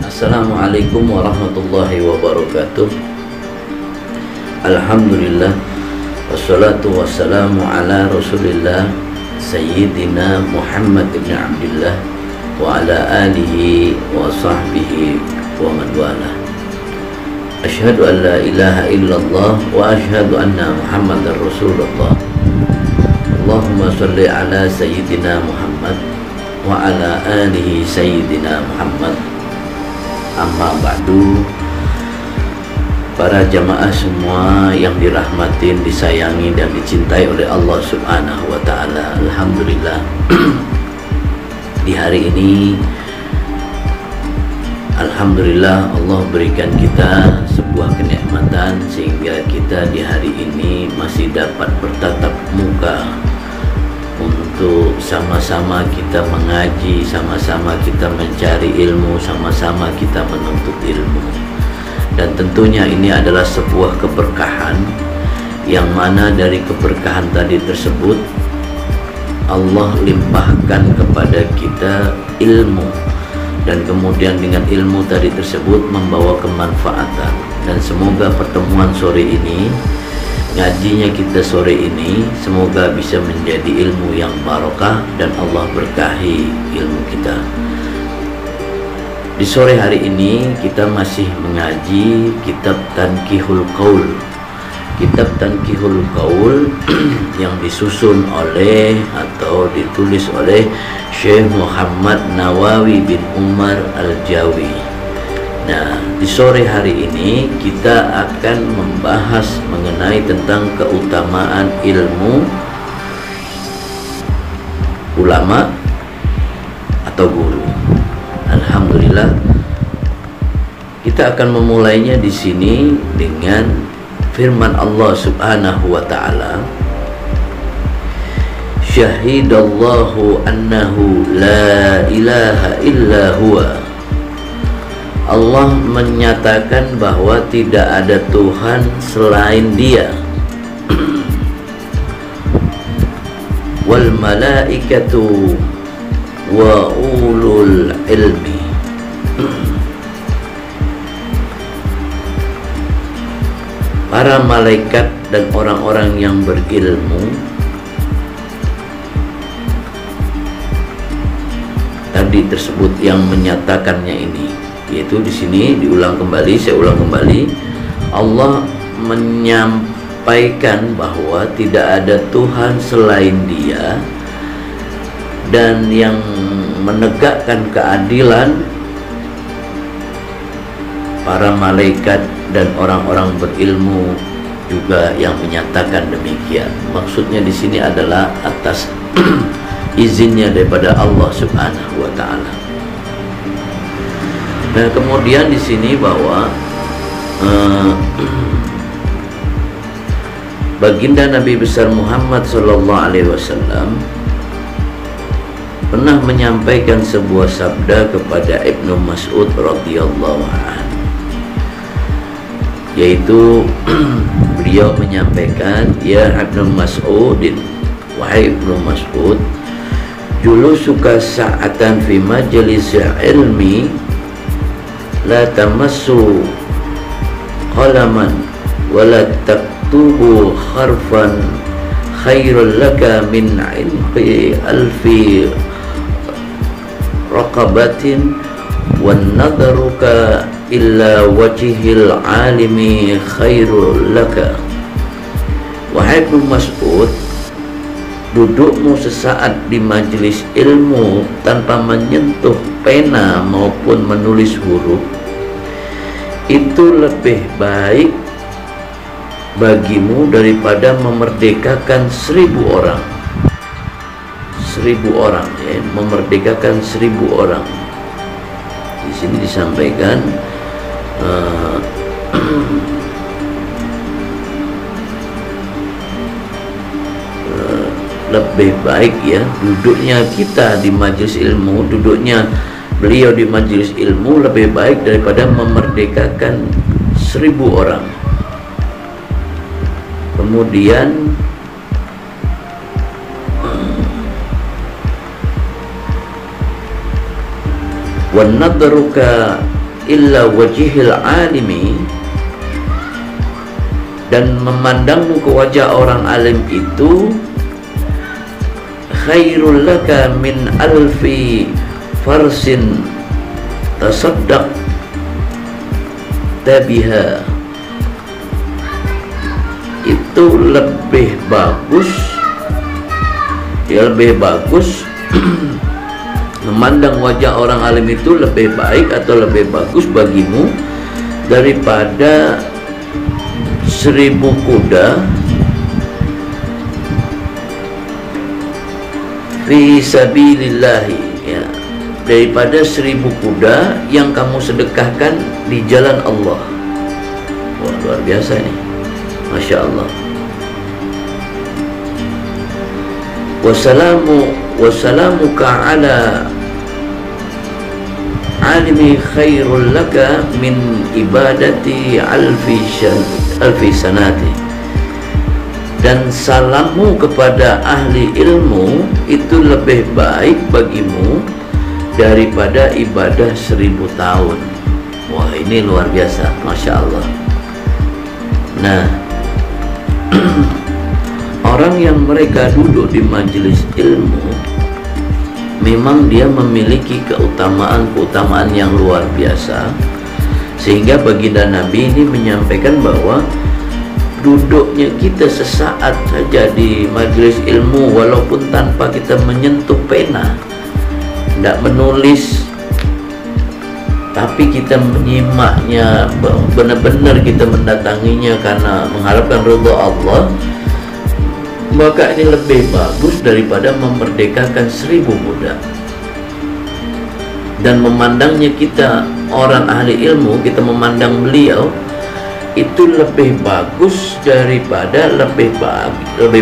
Assalamualaikum warahmatullahi wabarakatuh. Alhamdulillah, wassalatu wassalamu ala rasulillah Sayyidina Muhammad ibn Abdullah wa ala alihi wa sahbihi wa man wala. Asyhadu an la ilaha illallah wa asyhadu anna Muhammadar Rasulullah. Allahumma sholli ala Sayyidina Muhammad wa ala alihi Sayyidina Muhammad. Amma ba'du. Para jamaah semua yang dirahmatin, disayangi dan dicintai oleh Allah Subhanahu wa taala. Alhamdulillah. Di hari ini alhamdulillah Allah berikan kita sebuah kenikmatan sehingga kita di hari ini masih dapat bertatap muka untuk sama-sama kita mengaji, sama-sama kita mencari ilmu, sama-sama kita menuntut ilmu. Dan tentunya ini adalah sebuah keberkahan, yang mana dari keberkahan tadi tersebut Allah limpahkan kepada kita ilmu, dan kemudian dengan ilmu tadi tersebut membawa kemanfaatan. Dan semoga pertemuan sore ini, ngajinya kita sore ini, semoga bisa menjadi ilmu yang barokah dan Allah berkahi ilmu kita. Di sore hari ini kita masih mengaji kitab Tanqihul Qaul. Kitab Tanqihul Qaul yang disusun oleh atau ditulis oleh Syekh Muhammad Nawawi bin Umar Al-Jawi. Nah, di sore hari ini kita akan membahas mengenai tentang keutamaan ilmu ulama atau guru. Alhamdulillah, kita akan memulainya di sini dengan firman Allah Subhanahu wa taala. Syahidallahu annahu la ilaha illa huwa. Allah menyatakan bahwa tidak ada Tuhan selain Dia. Wal malaikatu wa ulul ilmi. Para malaikat dan orang-orang yang berilmu. Tadi tersebut yang menyatakannya ini, yaitu di sini diulang kembali, saya ulang kembali. Allah menyampaikan bahwa tidak ada Tuhan selain Dia, dan yang menegakkan keadilan para malaikat dan orang-orang berilmu juga yang menyatakan demikian. Maksudnya di sini adalah atas izinnya daripada Allah Subhanahu wa taala. Nah, kemudian di sini bahwa baginda Nabi besar Muhammad sallallahu alaihi wasallam pernah menyampaikan sebuah sabda kepada Ibnu Mas'ud radhiyallahu anhu, yaitu beliau menyampaikan, ya Ibnu Mas'udin, wahai Ibnu Mas'ud, julusuka sa'atan fi majlis ilmi la tamassu qalaman wa la taktubu harfan khairul laka min inqi alfi raqabatin wan nadharuka illa wajhil alimi khairul laka. Wahai Ibnu Mas'ud, dudukmu sesaat di majelis ilmu tanpa menyentuh pena maupun menulis huruf itu lebih baik bagimu daripada memerdekakan 1000 orang. 1000 orang, ya, memerdekakan 1000 orang. Di sini disampaikan lebih baik, ya, duduknya kita di majelis ilmu, duduknya beliau di majelis ilmu lebih baik daripada memerdekakan 1000 orang. Kemudian wa nadruka illa wajhil alimi, dan memandangmu ke wajah orang alim itu khairul laka min alfi farsin tasaddaq tabiha, itu lebih bagus, ya lebih bagus memandang wajah orang alim itu lebih baik atau lebih bagus bagimu daripada 1000 kuda fi sabilillahi, ya, daripada 1000 kuda yang kamu sedekahkan di jalan Allah. Wah, luar biasa nih, Masya Allah. Wassalamuka ala alimi khairul laka min ibadati alfi sanati, dan salammu kepada ahli ilmu itu lebih baik bagimu daripada ibadah 1000 tahun. Wah, ini luar biasa, Masya Allah. Nah, orang yang mereka duduk di majelis ilmu memang dia memiliki keutamaan yang luar biasa, sehingga baginda Nabi ini menyampaikan bahwa duduknya kita sesaat saja di majelis ilmu, walaupun tanpa kita menyentuh pena, tidak menulis, tapi kita menyimaknya, benar-benar kita mendatanginya karena mengharapkan ridha Allah, maka ini lebih bagus daripada memerdekakan 1000 budak. Dan memandangnya kita orang ahli ilmu, kita memandang beliau itu lebih bagus daripada lebih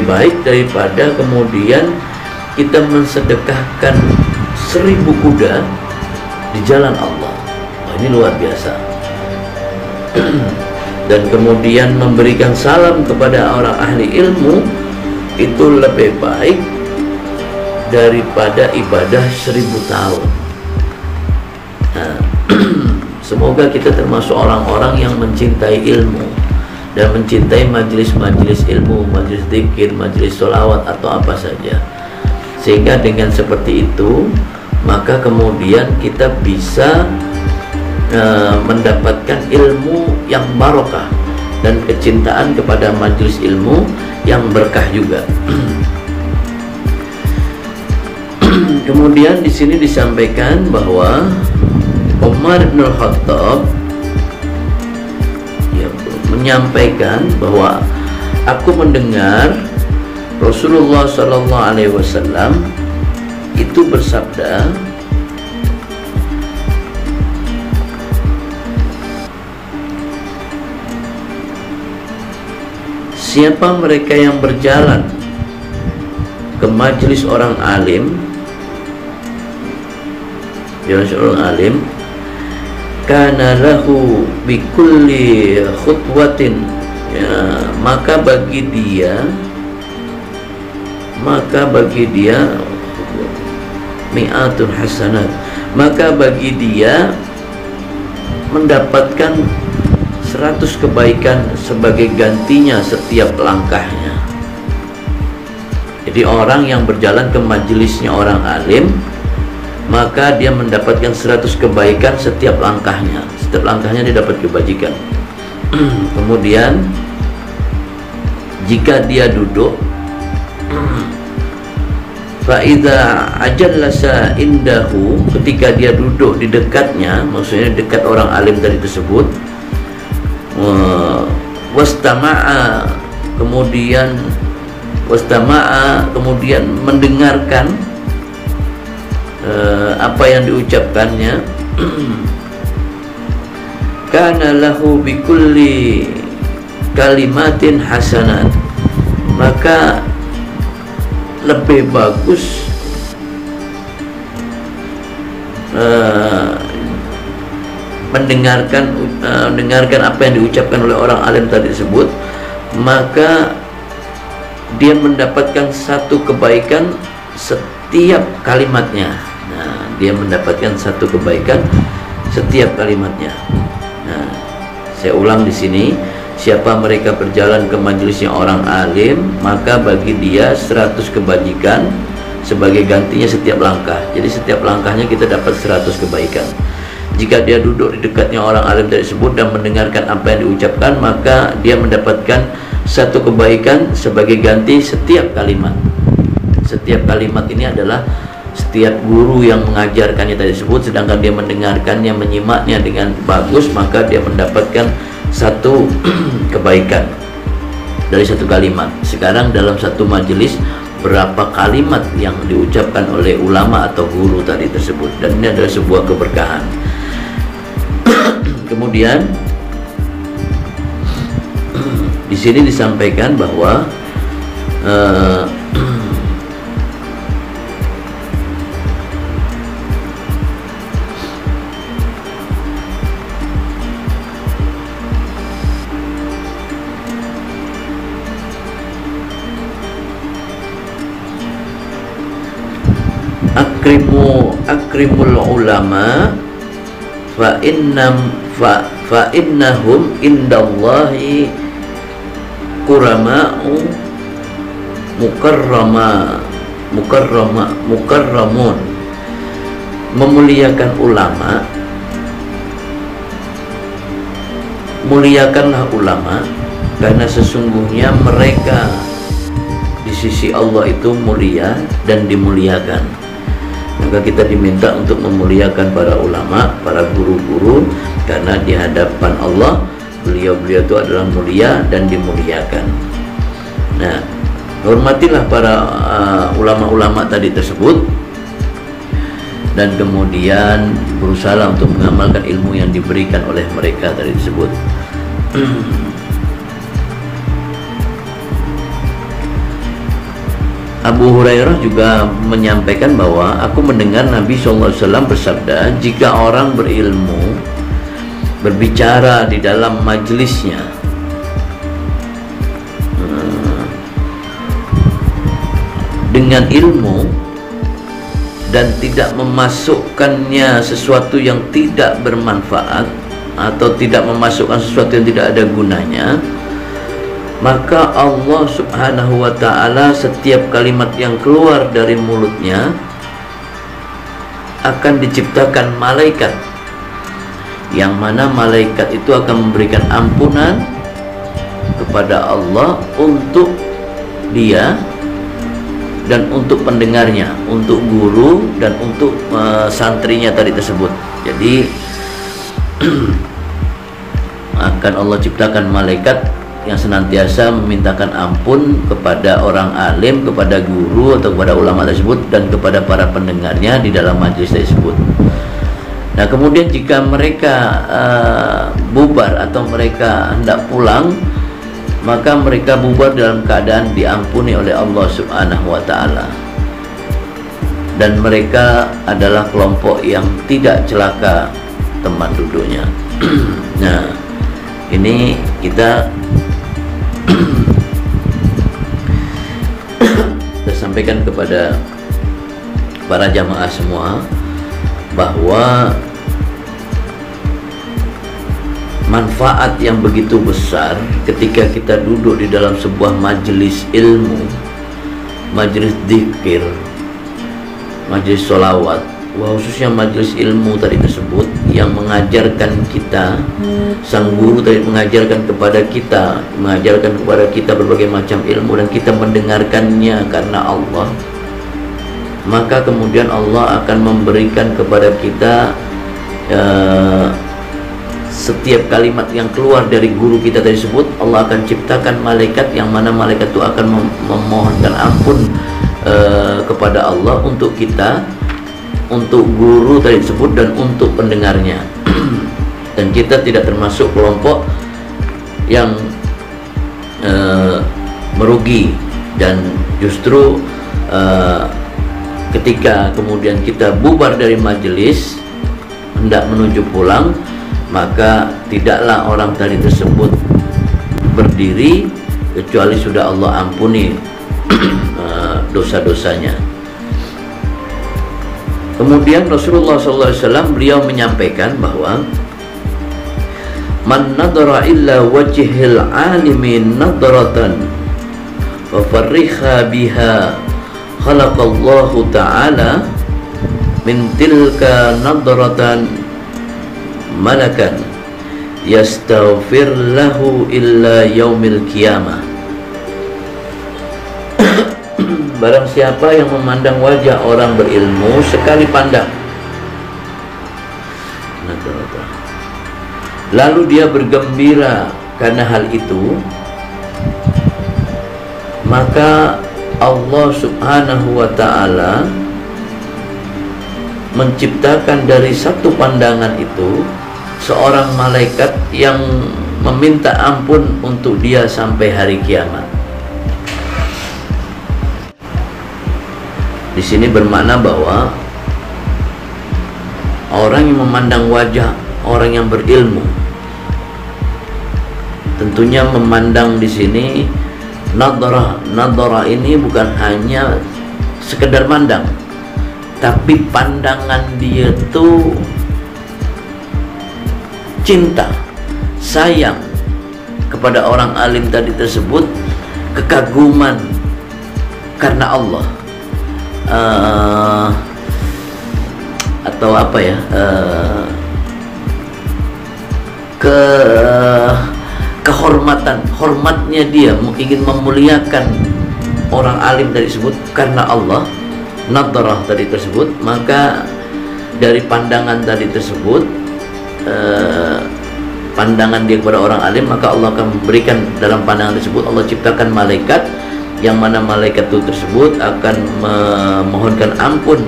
baik daripada kemudian kita mensedekahkan 1000 kuda di jalan Allah. Wah, ini luar biasa. Dan kemudian memberikan salam kepada orang ahli ilmu itu lebih baik daripada ibadah 1000 tahun. Nah, semoga kita termasuk orang-orang yang mencintai ilmu dan mencintai majelis-majelis ilmu, majelis zikir, majelis sholawat atau apa saja, sehingga dengan seperti itu maka kemudian kita bisa mendapatkan ilmu yang barokah dan kecintaan kepada majelis ilmu yang berkah juga. Kemudian di sini disampaikan bahwa Umar bin Khattab ya, menyampaikan bahwa aku mendengar Rasulullah Sallallahu Alaihi Wasallam itu bersabda, siapa mereka yang berjalan ke majelis orang alim, kana lahu bikulli khutwatin, ya, maka bagi dia mi'atun hasanat, maka bagi dia mendapatkan 100 kebaikan sebagai gantinya setiap langkahnya. Jadi orang yang berjalan ke majelisnya orang alim, maka dia mendapatkan 100 kebaikan setiap langkahnya. Setiap langkahnya dia dapat kebajikan. Kemudian jika dia duduk, fa'idha ajallasa indahu, ketika dia duduk di dekatnya, maksudnya dekat orang alim tadi tersebut, wastama'a, kemudian mendengarkan apa yang diucapkannya, kana lahu bikulli kalimatin hasanat, maka lebih bagus mendengarkan apa yang diucapkan oleh orang alim tadi tersebut, maka dia mendapatkan 1 kebaikan setiap kalimatnya. Nah, dia mendapatkan satu kebaikan setiap kalimatnya. Nah, saya ulang di sini, siapa mereka berjalan ke majelisnya orang alim, maka bagi dia 100 kebajikan sebagai gantinya setiap langkah. Jadi setiap langkahnya kita dapat 100 kebaikan. Jika dia duduk di dekatnya orang alim tersebut dan mendengarkan apa yang diucapkan, maka dia mendapatkan satu kebaikan sebagai ganti setiap kalimat. Setiap kalimat ini adalah setiap guru yang mengajarkannya tersebut, sedangkan dia mendengarkannya, menyimaknya dengan bagus, maka dia mendapatkan satu kebaikan dari satu kalimat. Sekarang dalam satu majelis, berapa kalimat yang diucapkan oleh ulama atau guru tadi tersebut, dan ini adalah sebuah keberkahan. Kemudian di sini disampaikan bahwa akrimul ulama fa innahum indallahi kurama'u mukarramun. Memuliakan ulama, muliakanlah ulama, karena sesungguhnya mereka di sisi Allah itu mulia dan dimuliakan. Maka kita diminta untuk memuliakan para ulama, para guru-guru, karena di hadapan Allah beliau-beliau itu adalah mulia dan dimuliakan. Nah, hormatilah para ulama-ulama tadi tersebut, dan kemudian berusaha untuk mengamalkan ilmu yang diberikan oleh mereka tadi tersebut. Abu Hurairah juga menyampaikan bahwa aku mendengar Nabi SAW bersabda, jika orang berilmu berbicara di dalam majelisnya dengan ilmu dan tidak memasukkannya sesuatu yang tidak bermanfaat atau tidak memasukkan sesuatu yang tidak ada gunanya, maka Allah Subhanahu wa ta'ala setiap kalimat yang keluar dari mulutnya akan diciptakan malaikat, yang mana malaikat itu akan memberikan ampunan kepada Allah untuk dia dan untuk pendengarnya, untuk guru dan untuk santrinya tadi tersebut. Jadi akan Allah ciptakan malaikat yang senantiasa memintakan ampun kepada orang alim, kepada guru atau kepada ulama tersebut, dan kepada para pendengarnya di dalam majelis tersebut. Nah, kemudian jika mereka bubar atau mereka hendak pulang, maka mereka bubar dalam keadaan diampuni oleh Allah Subhanahu wa ta'ala, dan mereka adalah kelompok yang tidak celaka teman duduknya. Nah, ini kita sampaikan kepada para jamaah semua bahwa manfaat yang begitu besar ketika kita duduk di dalam sebuah majelis ilmu, majelis dzikir, majelis sholawat, khususnya majelis ilmu tadi tersebut, yang mengajarkan kita, sang guru tadi mengajarkan kepada kita berbagai macam ilmu, dan kita mendengarkannya karena Allah, maka kemudian Allah akan memberikan kepada kita setiap kalimat yang keluar dari guru kita tersebut, Allah akan ciptakan malaikat, yang mana malaikat itu akan memohonkan ampun kepada Allah untuk kita, untuk guru tadi tersebut, dan untuk pendengarnya. Dan kita tidak termasuk kelompok yang merugi, dan justru ketika kemudian kita bubar dari majelis hendak menuju pulang, maka tidaklah orang tadi tersebut berdiri kecuali sudah Allah ampuni dosa-dosanya. Kemudian Rasulullah SAW beliau menyampaikan bahwa man nadara illa wajhil alimi nadratan wa farriha biha khalaqallahu ta'ala min tilka nadratan malakan yastaghfir lahu illa yaumil qiyamah. Barang siapa yang memandang wajah orang berilmu sekali pandang, lalu dia bergembira karena hal itu, maka Allah Subhanahu wa ta'ala menciptakan dari satu pandangan itu seorang malaikat yang meminta ampun untuk dia sampai hari kiamat. Di sini bermakna bahwa orang yang memandang wajah orang yang berilmu, tentunya memandang di sini nadrah ini bukan hanya sekedar mandang, tapi pandangan dia tuh cinta, sayang kepada orang alim tadi tersebut, kekaguman karena Allah, atau apa ya, hormatnya dia ingin memuliakan orang alim tadi tersebut karena Allah, nadrah tadi tersebut. Maka dari pandangan tadi tersebut, pandangan dia kepada orang alim, maka Allah akan memberikan dalam pandangan tersebut, Allah ciptakan malaikat yang mana malaikat itu tersebut akan memohonkan ampun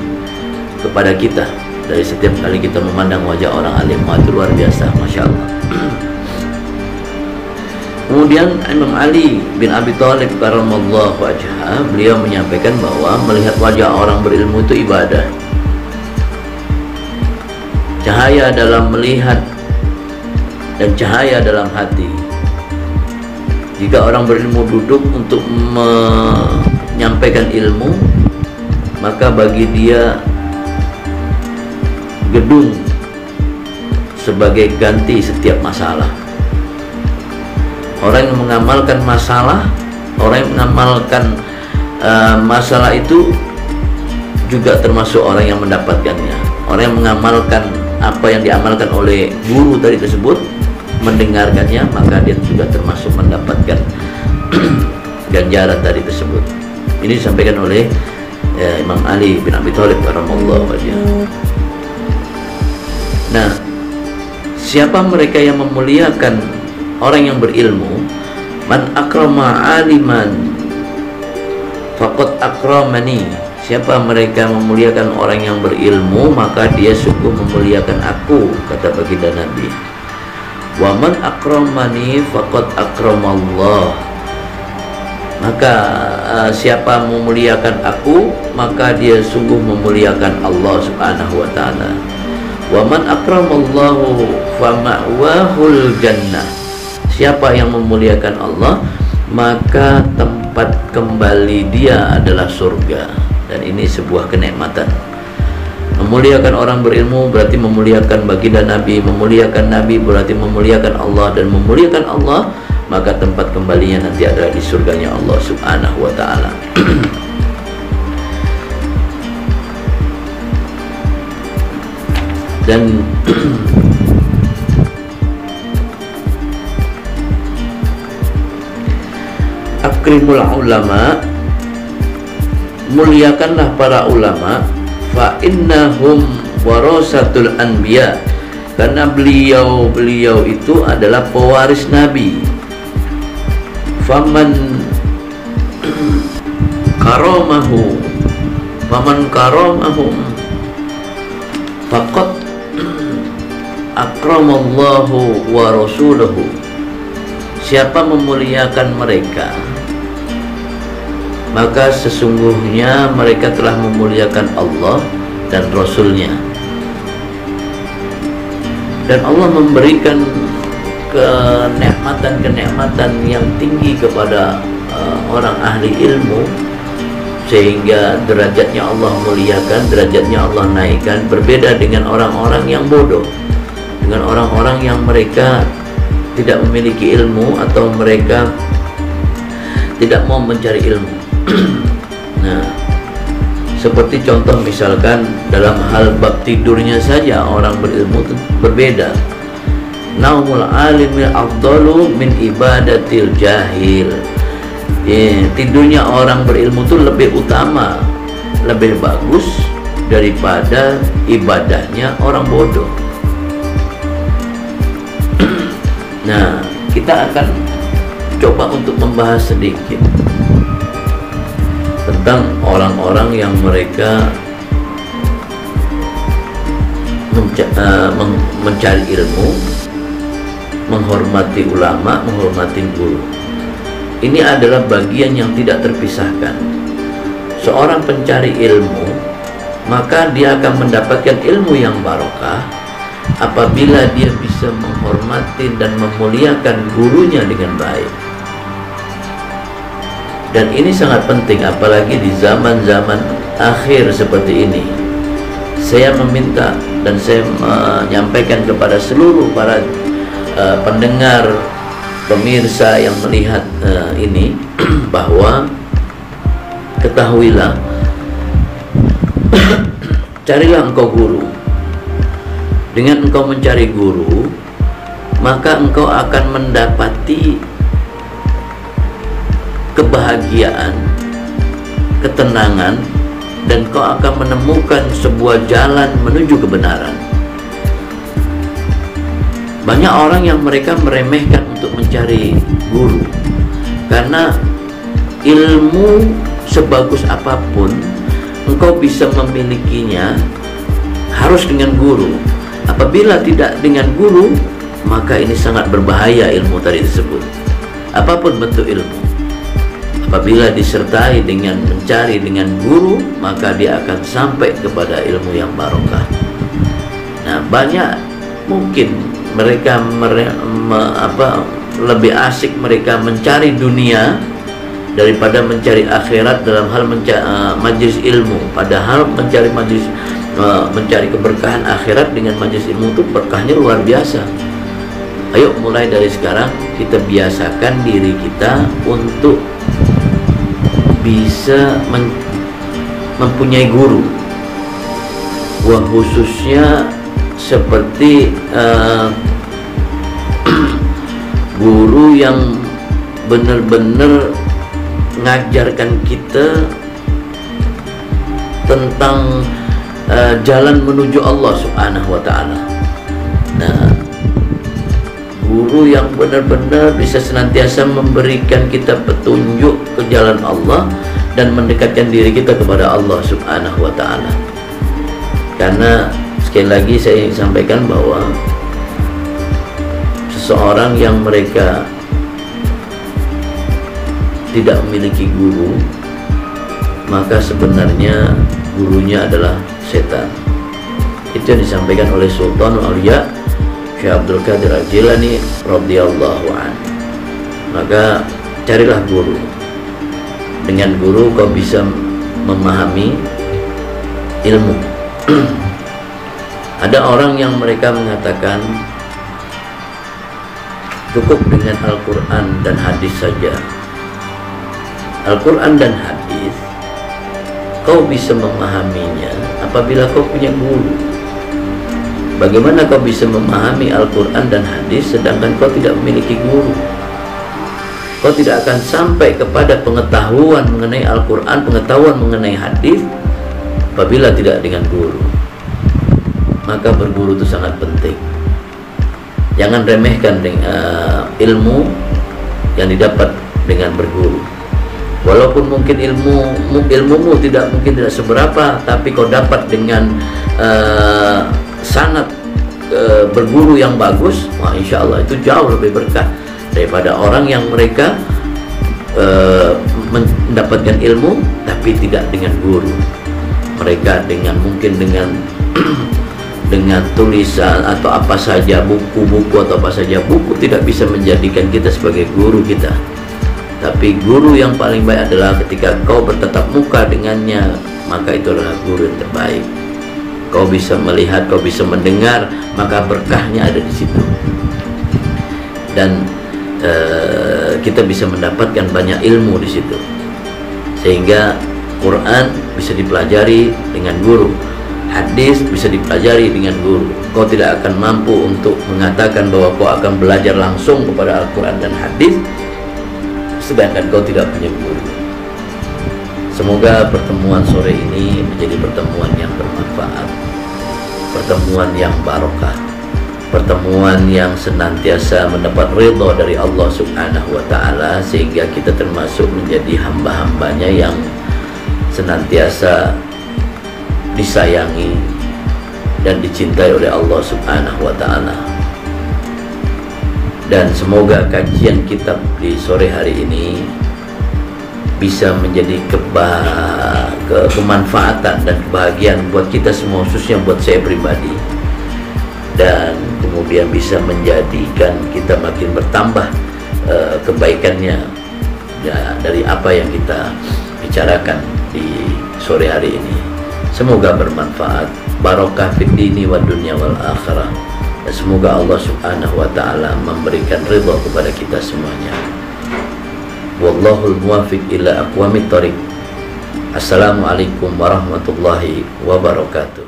kepada kita dari setiap kali kita memandang wajah orang alim. Itu luar biasa, Masya Allah. Kemudian Imam Ali bin Abi Thalib karramallahu wajhah, beliau menyampaikan bahwa melihat wajah orang berilmu itu ibadah. Cahaya dalam melihat dan cahaya dalam hati. Jika orang berilmu duduk untuk menyampaikan ilmu, maka bagi dia gedung sebagai ganti setiap masalah. Orang yang mengamalkan masalah, orang yang mengamalkan masalah itu juga termasuk orang yang mendapatkannya. Orang yang mengamalkan apa yang diamalkan oleh guru tadi tersebut, mendengarkannya, maka dia juga termasuk mendapatkan ganjaran tadi tersebut. Ini disampaikan oleh Imam Ali bin Abi Thalib radhiyallahu anhu. Nah, siapa mereka yang memuliakan orang yang berilmu? Man akrama aliman faqad akramani. Siapa mereka memuliakan orang yang berilmu, maka dia sungguh memuliakan aku, kata baginda Nabi. Wa man akramani faqad akramallah. Maka siapa memuliakan aku, maka dia sungguh memuliakan Allah Subhanahu wa ta'ala. Wa man akramallahu fa ma'wahul jannah. Siapa yang memuliakan Allah, maka tempat kembali dia adalah surga. Dan ini sebuah kenikmatan. Memuliakan orang berilmu berarti memuliakan baginda Nabi, memuliakan Nabi berarti memuliakan Allah, dan memuliakan Allah maka tempat kembalinya nanti adalah di surganya Allah Subhanahu wa ta'ala. Dan akrimul ulama, muliakanlah para ulama, fa innahum warasatul anbiya, karena beliau itu adalah pewaris nabi. Faman karamahum faqad akramallahu wa rasuluhu. Siapa memuliakan mereka, maka sesungguhnya mereka telah memuliakan Allah dan Rasulnya. Dan Allah memberikan kenikmatan-kenikmatan yang tinggi kepada orang ahli ilmu, sehingga derajatnya Allah muliakan, derajatnya Allah naikkan. Berbeda dengan orang-orang yang bodoh, dengan orang-orang yang mereka tidak memiliki ilmu atau mereka tidak mau mencari ilmu. Nah, seperti contoh misalkan dalam hal bab tidurnya saja, orang berilmu itu berbeda. Naumul alimil afdalu min ibadatil jahil. Tidurnya orang berilmu itu lebih utama, lebih bagus daripada ibadahnya orang bodoh. Nah, kita akan coba untuk membahas sedikit tentang orang-orang yang mereka mencari ilmu, menghormati ulama, menghormati guru. Ini adalah bagian yang tidak terpisahkan. Seorang pencari ilmu, maka dia akan mendapatkan ilmu yang barokah apabila dia bisa menghormati dan memuliakan gurunya dengan baik. Dan ini sangat penting, apalagi di zaman-zaman akhir seperti ini. Saya meminta dan saya menyampaikan kepada seluruh para pendengar, pemirsa yang melihat ini, bahwa ketahuilah, carilah engkau guru. Dengan engkau mencari guru, maka engkau akan mendapati kebahagiaan, ketenangan, dan kau akan menemukan sebuah jalan menuju kebenaran. Banyak orang yang mereka meremehkan untuk mencari guru, karena ilmu sebagus apapun engkau bisa memilikinya harus dengan guru. Apabila tidak dengan guru, maka ini sangat berbahaya ilmu tadi tersebut. Apapun bentuk ilmu, apabila disertai dengan mencari dengan guru, maka dia akan sampai kepada ilmu yang barokah. Nah, banyak mungkin mereka lebih asik mereka mencari dunia daripada mencari akhirat dalam hal majlis ilmu. Padahal mencari keberkahan akhirat dengan majlis ilmu itu berkahnya luar biasa. Ayo mulai dari sekarang kita biasakan diri kita untuk bisa mempunyai guru. Wah, khususnya seperti guru yang benar-benar ngajarkan kita tentang jalan menuju Allah Subhanahu wa ta'ala. Nah, guru yang benar-benar bisa senantiasa memberikan kita petunjuk ke jalan Allah dan mendekatkan diri kita kepada Allah Subhanahu wa ta'ala. Karena sekali lagi saya sampaikan bahwa seseorang yang mereka tidak memiliki guru, maka sebenarnya gurunya adalah setan. Itu yang disampaikan oleh Sultan Aulia Syekh Abdul Qadir Al-Jilani radhiyallahu anhu. Maka carilah guru. Dengan guru kau bisa memahami ilmu. Ada orang yang mereka mengatakan cukup dengan Al-Quran dan hadis saja. Al-Quran dan hadis kau bisa memahaminya apabila kau punya guru. Bagaimana kau bisa memahami Al-Quran dan hadis sedangkan kau tidak memiliki guru? Kau tidak akan sampai kepada pengetahuan mengenai Al-Quran, pengetahuan mengenai hadis apabila tidak dengan guru. Maka berguru itu sangat penting. Jangan remehkan dengan ilmu yang didapat dengan berguru. Walaupun mungkin ilmumu tidak seberapa, tapi kau dapat dengan sanad berguru yang bagus, wah insya Allah itu jauh lebih berkah daripada orang yang mereka mendapatkan ilmu tapi tidak dengan guru. Mereka mungkin dengan tulisan atau apa saja, buku-buku atau apa saja, buku tidak bisa menjadikan kita sebagai guru kita. Tapi guru yang paling baik adalah ketika kau bertatap muka dengannya, maka itu adalah guru yang terbaik. Kau bisa melihat, kau bisa mendengar, maka berkahnya ada di situ. Dan kita bisa mendapatkan banyak ilmu di situ. Sehingga Quran bisa dipelajari dengan guru, hadis bisa dipelajari dengan guru. Kau tidak akan mampu untuk mengatakan bahwa kau akan belajar langsung kepada Al-Quran dan hadis sedangkan kau tidak punya guru. Semoga pertemuan sore ini menjadi pertemuan yang bermanfaat, pertemuan yang barokah, pertemuan yang senantiasa mendapat ridha dari Allah Subhanahu wa Ta'ala, sehingga kita termasuk menjadi hamba-hambanya yang senantiasa disayangi dan dicintai oleh Allah Subhanahu wa Ta'ala. Dan semoga kajian kitab di sore hari ini bisa menjadi kemanfaatan dan kebahagiaan buat kita semua, khususnya buat saya pribadi, dan kemudian bisa menjadikan kita makin bertambah kebaikannya ya, dari apa yang kita bicarakan di sore hari ini. Semoga bermanfaat, barokah fid dini wad dunya wal akhirah. Dan semoga Allah Subhanahu wa Ta'ala memberikan ridha kepada kita semuanya. Wallahul muwafiq ila aqwamit thoriq. Assalamualaikum warahmatullahi wabarakatuh.